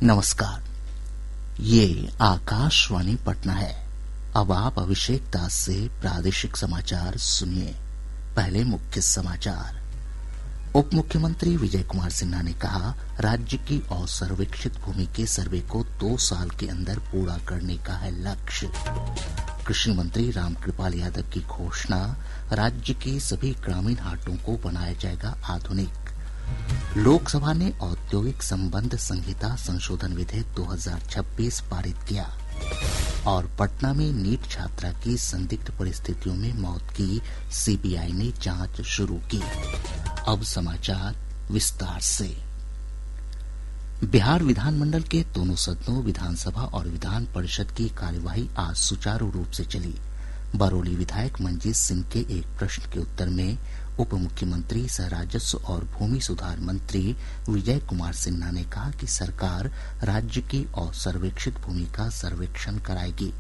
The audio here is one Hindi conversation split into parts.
नमस्कार, ये आकाशवाणी पटना है। अब आप अभिषेक दास से प्रादेशिक समाचार सुनिए। पहले मुख्य समाचार। उप मुख्यमंत्री विजय कुमार सिन्हा ने कहा, राज्य की असर्वेक्षित भूमि के सर्वे को 2 साल के अंदर पूरा करने का है लक्ष्य। कृषि मंत्री रामकृपाल यादव की घोषणा, राज्य के सभी ग्रामीण हाटों को बनाया जाएगा आधुनिक। लोकसभा ने औद्योगिक संबंध संहिता संशोधन विधेयक 2026 पारित किया और पटना में नीट छात्रा की संदिग्ध परिस्थितियों में मौत की सीबीआई ने जांच शुरू की। अब समाचार विस्तार से। बिहार विधानमंडल के दोनों सदनों विधानसभा और विधान परिषद की कार्यवाही आज सुचारू रूप से चली। बरौली विधायक मंजीत सिंह के एक प्रश्न के उत्तर में उप मुख्यमंत्री सह राजस्व और भूमि सुधार मंत्री विजय कुमार सिन्हा ने कहा कि सरकार राज्य की असर्वेक्षित भूमि का सर्वेक्षण कराएगी।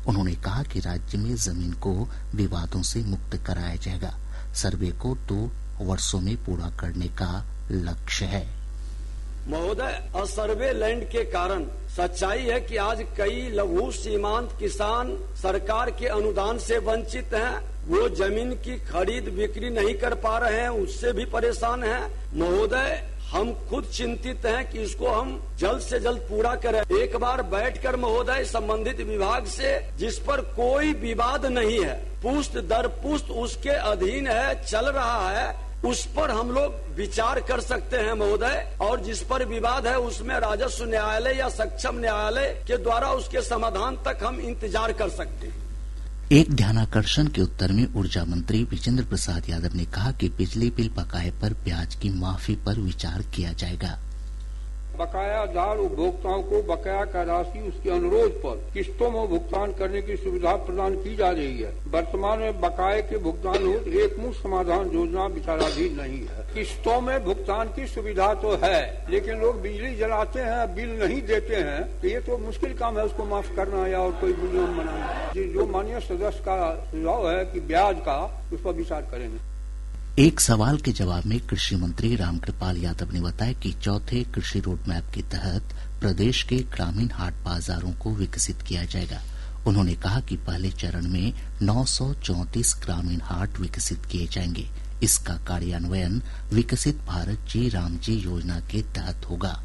उन्होंने कहा कि राज्य में जमीन को विवादों से मुक्त कराया जाएगा। सर्वे को 2 वर्षों में पूरा करने का लक्ष्य है। महोदय, असर्वे लैंड के कारण सच्चाई है कि आज कई लघु सीमांत किसान सरकार के अनुदान से वंचित हैं। वो जमीन की खरीद बिक्री नहीं कर पा रहे हैं, उससे भी परेशान हैं। महोदय, हम खुद चिंतित हैं कि इसको हम जल्द से जल्द पूरा करें। एक बार बैठकर महोदय संबंधित विभाग से, जिस पर कोई विवाद नहीं है, पुष्ट दर पुष्ट उसके अधीन है, चल रहा है, उस पर हम लोग विचार कर सकते हैं महोदय। और जिस पर विवाद है उसमें राजस्व न्यायालय या सक्षम न्यायालय के द्वारा उसके समाधान तक हम इंतजार कर सकते हैं। एक ध्यानाकर्षण के उत्तर में ऊर्जा मंत्री विजेंद्र प्रसाद यादव ने कहा कि बिजली बिल बकाये पर ब्याज की माफी पर विचार किया जाएगा। बकायादार उपभोक्ताओं को बकाया का राशि उसके अनुरोध पर किस्तों में भुगतान करने की सुविधा प्रदान की जा रही है। वर्तमान में बकाये के भुगतान हो एक मुश्त समाधान योजना विचाराधीन नहीं है। किस्तों में भुगतान की सुविधा तो है, लेकिन लोग बिजली जलाते हैं, बिल नहीं देते हैं, तो ये तो मुश्किल काम है उसको माफ करना या और कोई नियम बनाना। जो माननीय सदस्य का सुझाव है कि ब्याज का, उस पर विचार करेंगे। एक सवाल के जवाब में कृषि मंत्री रामकृपाल यादव ने बताया कि चौथे कृषि रोडमैप के तहत प्रदेश के ग्रामीण हाट बाजारों को विकसित किया जाएगा। उन्होंने कहा कि पहले चरण में 934 ग्रामीण हाट विकसित किए जाएंगे। इसका कार्यान्वयन विकसित भारत जी राम जी योजना के तहत होगा।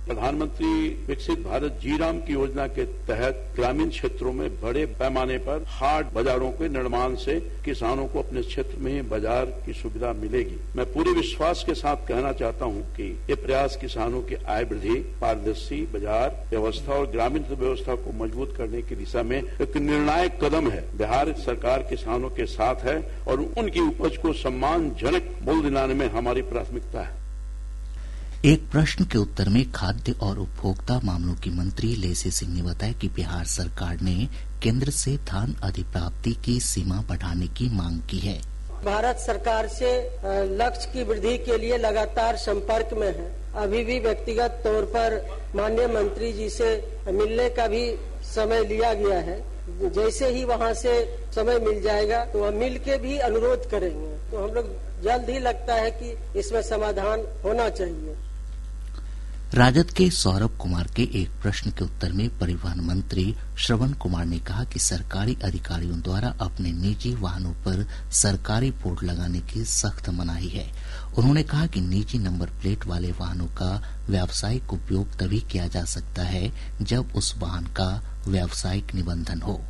प्रधानमंत्री विकसित भारत जी राम की योजना के तहत ग्रामीण क्षेत्रों में बड़े पैमाने पर हाट बाजारों के निर्माण से किसानों को अपने क्षेत्र में बाजार की सुविधा मिलेगी। मैं पूरे विश्वास के साथ कहना चाहता हूं कि ये प्रयास किसानों की आय वृद्धि, पारदर्शी बाजार व्यवस्था और ग्रामीण व्यवस्था को मजबूत करने की दिशा में एक निर्णायक कदम है। बिहार सरकार किसानों के साथ है और उनकी उपज को सम्मानजनक मूल्य दिलाने में हमारी प्राथमिकता है। एक प्रश्न के उत्तर में खाद्य और उपभोक्ता मामलों की मंत्री लेसी सिंह ने बताया कि बिहार सरकार ने केंद्र से धान अधिप्राप्ति की सीमा बढ़ाने की मांग की है। भारत सरकार से लक्ष्य की वृद्धि के लिए लगातार संपर्क में है। अभी भी व्यक्तिगत तौर पर माननीय मंत्री जी से मिलने का भी समय लिया गया है। जैसे ही वहाँ से समय मिल जाएगा तो हम मिल के भी अनुरोध करेंगे। तो हम लोग जल्द ही लगता है कि इसमें समाधान होना चाहिए। राजद के सौरभ कुमार के एक प्रश्न के उत्तर में परिवहन मंत्री श्रवण कुमार ने कहा कि सरकारी अधिकारियों द्वारा अपने निजी वाहनों पर सरकारी बोर्ड लगाने की सख्त मनाही है। उन्होंने कहा कि निजी नंबर प्लेट वाले वाहनों का व्यावसायिक उपयोग तभी किया जा सकता है जब उस वाहन का व्यावसायिक निबंधन हो।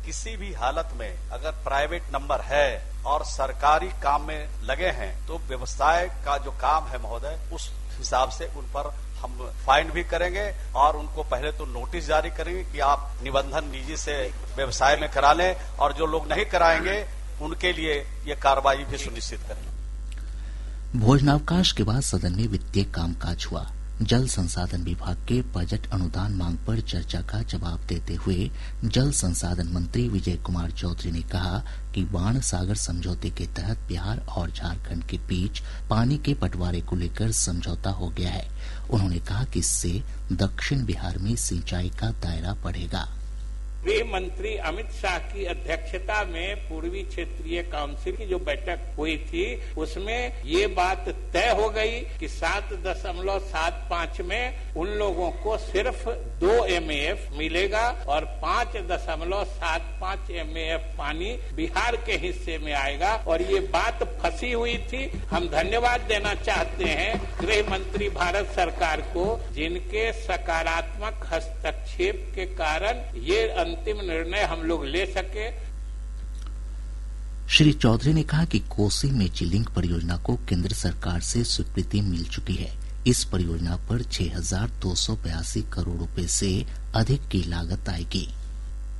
किसी भी हालत में अगर प्राइवेट नंबर है और सरकारी काम में लगे हैं तो व्यवसाय का जो काम है महोदय, उस हिसाब से उन पर हम फाइन भी करेंगे और उनको पहले तो नोटिस जारी करेंगे कि आप निबंधन निजी से व्यवसाय में करा लें, और जो लोग नहीं कराएंगे उनके लिए ये कार्रवाई भी सुनिश्चित करेंगे। भोजनावकाश के बाद सदन में वित्तीय कामकाज हुआ। जल संसाधन विभाग के बजट अनुदान मांग पर चर्चा का जवाब देते हुए जल संसाधन मंत्री विजय कुमार चौधरी ने कहा कि बाण सागर समझौते के तहत बिहार और झारखंड के बीच पानी के बंटवारे को लेकर समझौता हो गया है। उन्होंने कहा कि इससे दक्षिण बिहार में सिंचाई का दायरा बढ़ेगा। गृह मंत्री अमित शाह की अध्यक्षता में पूर्वी क्षेत्रीय काउंसिल की जो बैठक हुई थी उसमें ये बात तय हो गई कि 7.75 में उन लोगों को सिर्फ 2 MAF मिलेगा और 5.75 MAF पानी बिहार के हिस्से में आएगा। और ये बात फंसी हुई थी। हम धन्यवाद देना चाहते हैं गृह मंत्री भारत सरकार को, जिनके सकारात्मक हस्तक्षेप के कारण ये अंतिम निर्णय हम लोग ले सके। श्री चौधरी ने कहा कि कोसी मेची लिंक परियोजना को केंद्र सरकार से स्वीकृति मिल चुकी है। इस परियोजना पर 6,282 करोड़ रुपए से अधिक की लागत आएगी।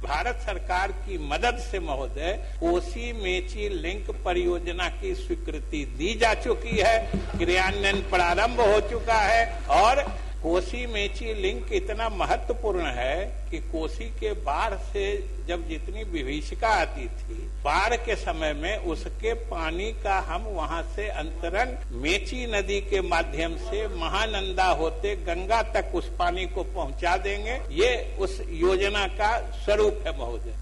भारत सरकार की मदद से महोदय कोसी मेची लिंक परियोजना की स्वीकृति दी जा चुकी है, क्रियान्वयन प्रारंभ हो चुका है और कोसी मेची लिंक इतना महत्वपूर्ण है कि कोसी के बाढ़ से जब जितनी विभीषिका आती थी, बाढ़ के समय में उसके पानी का हम वहां से अंतरण मेची नदी के माध्यम से महानंदा होते गंगा तक उस पानी को पहुंचा देंगे। ये उस योजना का स्वरूप है महोदय।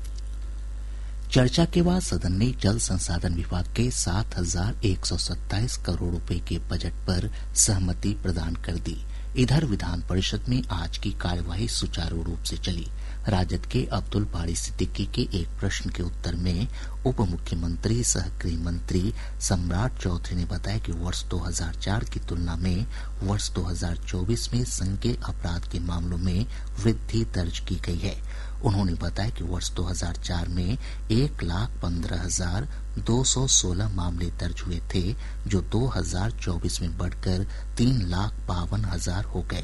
चर्चा के बाद सदन ने जल संसाधन विभाग के 7,127 करोड़ रुपए के बजट पर सहमति प्रदान कर दी। इधर विधान परिषद में आज की कार्यवाही सुचारू रूप से चली। राजद के अब्दुल बारी सिद्दीकी के एक प्रश्न के उत्तर में उप मुख्यमंत्री सह गृह मंत्री सम्राट चौधरी ने बताया कि वर्ष 2004 की तुलना में वर्ष 2024 में संज्ञेय अपराध के मामलों में वृद्धि दर्ज की गई है। उन्होंने बताया कि वर्ष 2004 में 1,15,216 मामले दर्ज हुए थे, जो 2024 में बढ़कर 3,52,000 हो गए।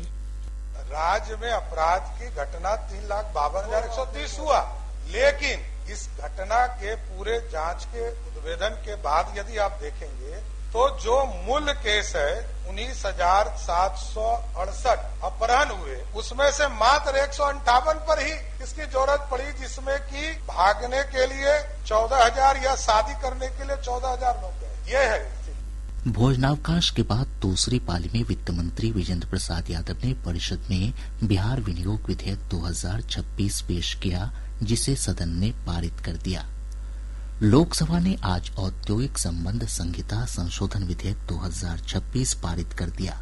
राज्य में अपराध की घटना 3,52,130 हुआ, लेकिन इस घटना के पूरे जांच के उद्भेदन के बाद यदि आप देखेंगे तो जो मूल केस है 19,768 अपहरण हुए, उसमें से मात्र 158 पर ही इसकी जरूरत पड़ी, जिसमें कि भागने के लिए 14,000 या शादी करने के लिए 14,000 लोग गए। ये है। भोजनावकाश के बाद दूसरी पाली में वित्त मंत्री विजेंद्र प्रसाद यादव ने परिषद में बिहार विनियोग विधेयक 2026 पेश किया, जिसे सदन ने पारित कर दिया। लोकसभा ने आज औद्योगिक संबंध संहिता संशोधन विधेयक 2026 पारित कर दिया।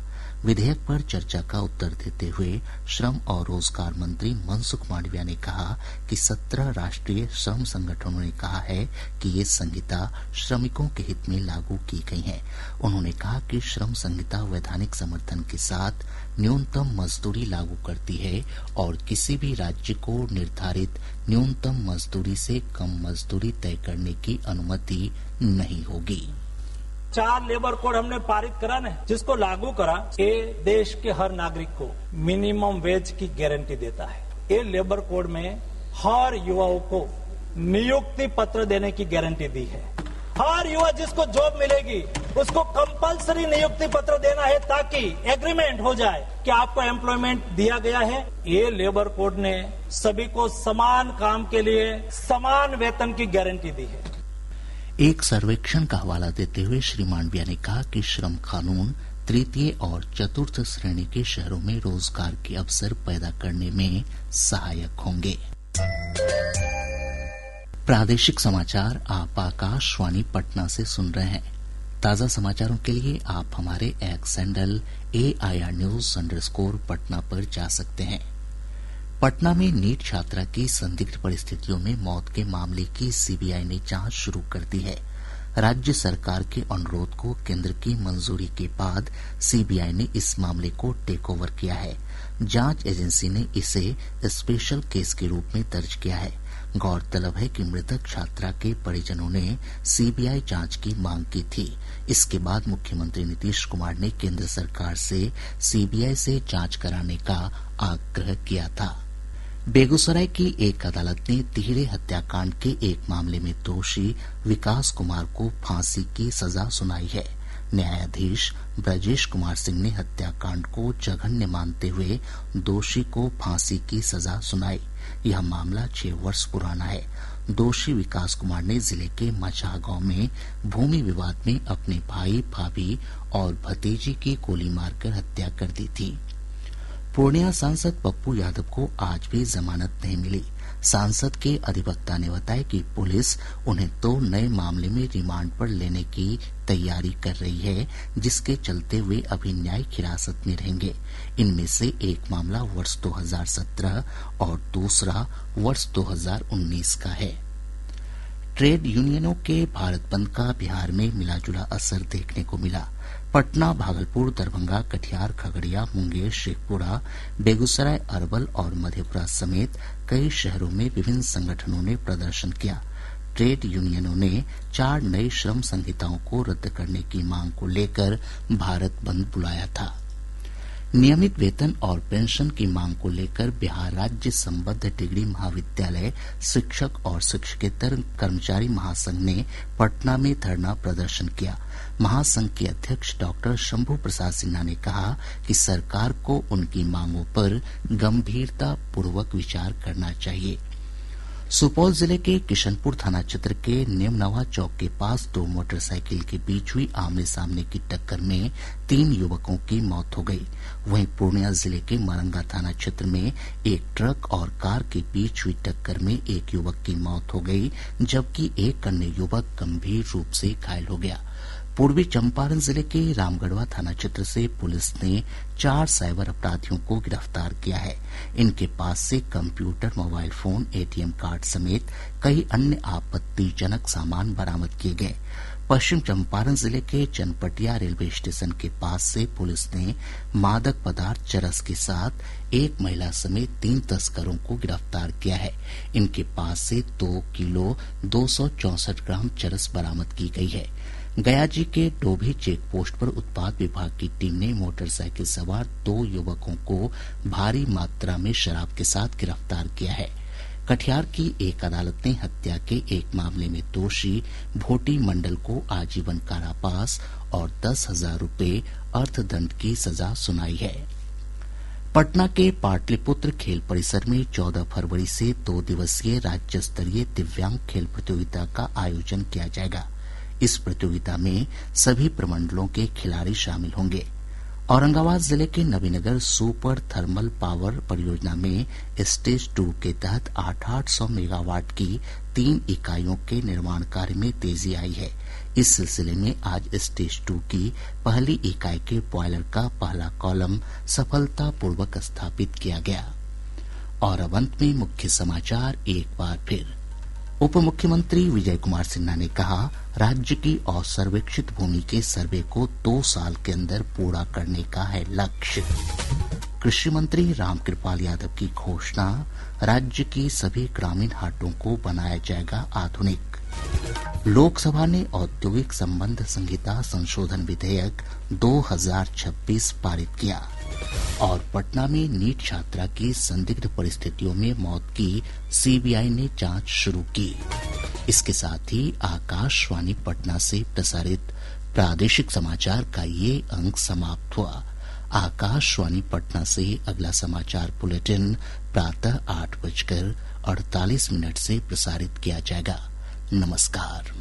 विधेयक पर चर्चा का उत्तर देते हुए श्रम और रोजगार मंत्री मनसुख मांडविया ने कहा कि 17 राष्ट्रीय श्रम संगठनों ने कहा है कि ये संहिता श्रमिकों के हित में लागू की गई है। उन्होंने कहा कि श्रम संहिता वैधानिक समर्थन के साथ न्यूनतम मजदूरी लागू करती है और किसी भी राज्य को निर्धारित न्यूनतम मजदूरी से कम मजदूरी तय करने की अनुमति नहीं होगी। 4 लेबर कोड हमने पारित करा ना, जिसको लागू करा, ये देश के हर नागरिक को मिनिमम वेज की गारंटी देता है। ये लेबर कोड में हर युवाओं को नियुक्ति पत्र देने की गारंटी दी है। हर युवा जिसको जॉब मिलेगी उसको कंपलसरी नियुक्ति पत्र देना है, ताकि एग्रीमेंट हो जाए कि आपको एम्प्लॉयमेंट दिया गया है। ये लेबर कोड ने सभी को समान काम के लिए समान वेतन की गारंटी दी है। एक सर्वेक्षण का हवाला देते हुए श्री मांडविया ने कहा कि श्रम कानून तृतीय और चतुर्थ श्रेणी के शहरों में रोजगार के अवसर पैदा करने में सहायक होंगे। प्रादेशिक समाचार आप आकाशवाणी पटना से सुन रहे हैं। ताजा समाचारों के लिए आप हमारे x handle AIR News_ Patna पर जा सकते हैं। पटना में नीट छात्रा की संदिग्ध परिस्थितियों में मौत के मामले की CBI ने जांच शुरू कर दी है। राज्य सरकार के अनुरोध को केंद्र की मंजूरी के बाद CBI ने इस मामले को टेक ओवर किया है। जांच एजेंसी ने इसे स्पेशल केस के रूप में दर्ज किया है। गौरतलब है कि मृतक छात्रा के परिजनों ने CBI जांच की मांग की थी। इसके बाद मुख्यमंत्री नीतीश कुमार ने केंद्र सरकार से CBI से जांच कराने का आग्रह किया था। बेगूसराय की एक अदालत ने तिहरे हत्याकांड के एक मामले में दोषी विकास कुमार को फांसी की सजा सुनाई है। न्यायाधीश ब्रजेश कुमार सिंह ने हत्याकांड को जघन्य मानते हुए दोषी को फांसी की सजा सुनाई। यह मामला 6 वर्ष पुराना है। दोषी विकास कुमार ने जिले के मचाह गांव में भूमि विवाद में अपने भाई, भाभी और भतीजी की गोली मारकर हत्या कर दी थी। पूर्णिया सांसद पप्पू यादव को आज भी जमानत नहीं मिली। सांसद के अधिवक्ता ने बताया कि पुलिस उन्हें 2 नए मामले में रिमांड पर लेने की तैयारी कर रही है, जिसके चलते वे अभी न्यायिक हिरासत में रहेंगे। इनमें से एक मामला वर्ष 2017 और दूसरा वर्ष 2019 का है। ट्रेड यूनियनों के भारत बंद का बिहार में मिलाजुला असर देखने को मिला। पटना, भागलपुर, दरभंगा, कटिहार, खगड़िया, मुंगेर, शेखपुरा, बेगूसराय, अरवल और मधेपुरा समेत कई शहरों में विभिन्न संगठनों ने प्रदर्शन किया। ट्रेड यूनियनों ने 4 नई श्रम संहिताओं को रद्द करने की मांग को लेकर भारत बंद बुलाया था। नियमित वेतन और पेंशन की मांग को लेकर बिहार राज्य संबद्ध डिग्री महाविद्यालय शिक्षक और शिक्षकेतर कर्मचारी महासंघ ने पटना में धरना प्रदर्शन किया। महासंघ के अध्यक्ष डॉक्टर शंभू प्रसाद सिन्हा ने कहा कि सरकार को उनकी मांगों पर गंभीरता पूर्वक विचार करना चाहिए। सुपौल जिले के किशनपुर थाना क्षेत्र के नेमनवा चौक के पास 2 मोटरसाइकिल के बीच हुई आमने सामने की टक्कर में 3 युवकों की मौत हो गई। वहीं पूर्णिया जिले के मरंगा थाना क्षेत्र में एक ट्रक और कार के बीच हुई टक्कर में एक युवक की मौत हो गई, जबकि एक अन्य युवक गंभीर रूप से घायल हो गया। पूर्वी चंपारण जिले के रामगढ़वा थाना क्षेत्र से पुलिस ने 4 साइबर अपराधियों को गिरफ्तार किया है। इनके पास से computer, mobile phone, ATM card समेत कई अन्य आपत्तिजनक सामान बरामद किए गए। पश्चिम चंपारण जिले के चनपटिया रेलवे स्टेशन के पास से पुलिस ने मादक पदार्थ चरस के साथ एक महिला समेत 3 तस्करों को गिरफ्तार किया है। इनके पास से 2 किलो 264 ग्राम चरस बरामद की गई है। गया जी के डोभी चेक पोस्ट पर उत्पाद विभाग की टीम ने मोटरसाइकिल सवार 2 युवकों को भारी मात्रा में शराब के साथ गिरफ्तार किया है। कटिहार की एक अदालत ने हत्या के एक मामले में दोषी भोटी मंडल को आजीवन कारावास और 10,000 रूपये अर्थदंड की सजा सुनाई है। पटना के पाटलिपुत्र खेल परिसर में 14 फरवरी से 2 दिवसीय राज्य स्तरीय दिव्यांग खेल प्रतियोगिता का आयोजन किया जाएगा। इस प्रतियोगिता में सभी प्रमंडलों के खिलाड़ी शामिल होंगे। औरंगाबाद जिले के नवीनगर सुपर थर्मल पावर परियोजना में स्टेज 2 के तहत 800 मेगावाट की 3 इकाइयों के निर्माण कार्य में तेजी आई है। इस सिलसिले में आज स्टेज 2 की पहली इकाई के बॉयलर का पहला कॉलम सफलतापूर्वक स्थापित किया गया। और अब अंत में मुख्य समाचार एक बार फिर। उप मुख्यमंत्री विजय कुमार सिन्हा ने कहा, राज्य की असर्वेक्षित भूमि के सर्वे को 2 साल के अंदर पूरा करने का है लक्ष्य। कृषि मंत्री रामकृपाल यादव की घोषणा, राज्य की सभी ग्रामीण हाटों को बनाया जाएगा आधुनिक। लोकसभा ने औद्योगिक संबंध संहिता संशोधन विधेयक 2026 पारित किया। और पटना में नीट छात्रा की संदिग्ध परिस्थितियों में मौत की सीबीआई ने जांच शुरू की। इसके साथ ही आकाशवाणी पटना से प्रसारित प्रादेशिक समाचार का ये अंक समाप्त हुआ। आकाशवाणी पटना से अगला समाचार बुलेटिन प्रातः 8:48 से प्रसारित किया जाएगा। नमस्कार।